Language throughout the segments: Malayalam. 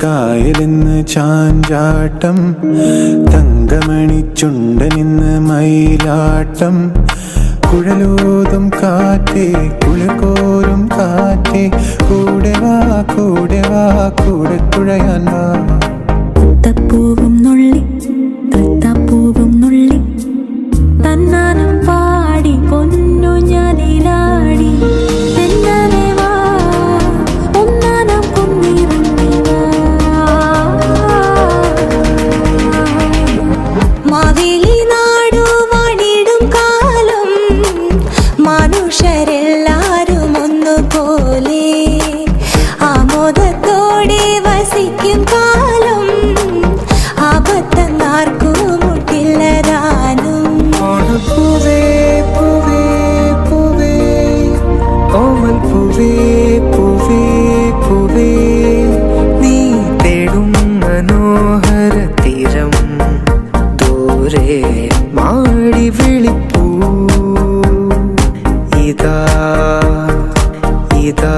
കായലിന്ന് ചാഞ്ചാട്ടം, തങ്കമണിച്ചുണ്ടനിന്ന് മയിലാട്ടം. കുഴലൂതും കാറ്റേ കുളിർകോരും കാറ്റേ, കൂടെ വാ കൂടെ വാ കൂടെ കുഴയാൻ വാ. തപ്പൂവും നുള്ളി തത്താപ്പൂവും നുള്ളി തന്നാനം പാടി പൊന്നു ഞാനിലാടി. തെന്നാലെ വാ ഒന്നാനം കുന്നിറങ്ങി വാ. മാവേലി നാടു വാണിടും കാലം, മനുഷ്യരെല്ലാരും ഒന്നുപോലെ ആമോദത്തോടെ വസിക്കും കാലം. ആപത്തന്നാർക്കും മുട്ടില്ലതാനും. പൂവേ പൂവേ പൂവേ ഓമൽ പൂവേ പൂവേ പൂവേ, നീ തേടും മനോഹര തീരം ദൂരെ മാടി വിളിപ്പൂ. ഇതാ ഇതാ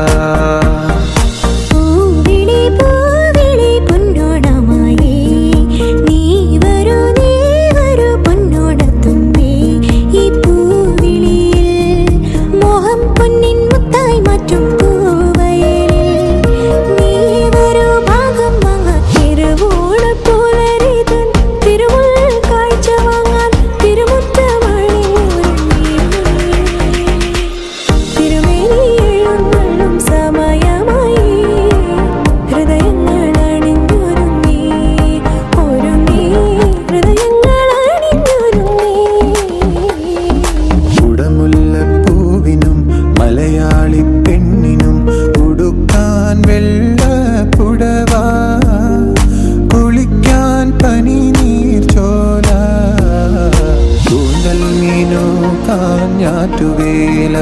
ഞാറ്റുവേല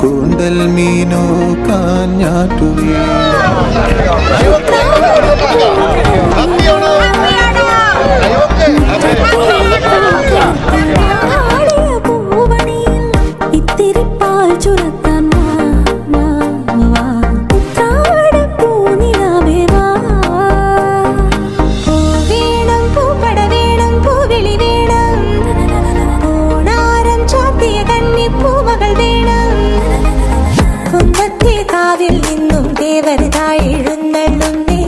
കൂന്തൽ മീനോ കാഞ്ഞാറ്റുവേല. ഇത്തിരിപ്പാൽ ചുരത്താൻ കാവിൽ നിന്നും ദേവരതായി എഴുന്നള്ളുന്നേ.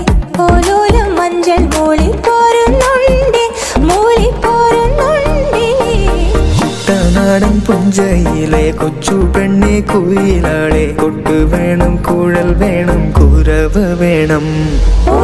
ഓലോലം മഞ്ചൽ മൂളിപ്പോരുന്നുണ്ടേ മൂളിപ്പോരുന്നുണ്ടേ. കുട്ടനാടൻ പുഞ്ചയിലെ കൊച്ചു പെണ്ണെ കുയിലാളെ, കൊട്ടു വേണം കുഴൽ വേണം കുരവ വേണം. ഓ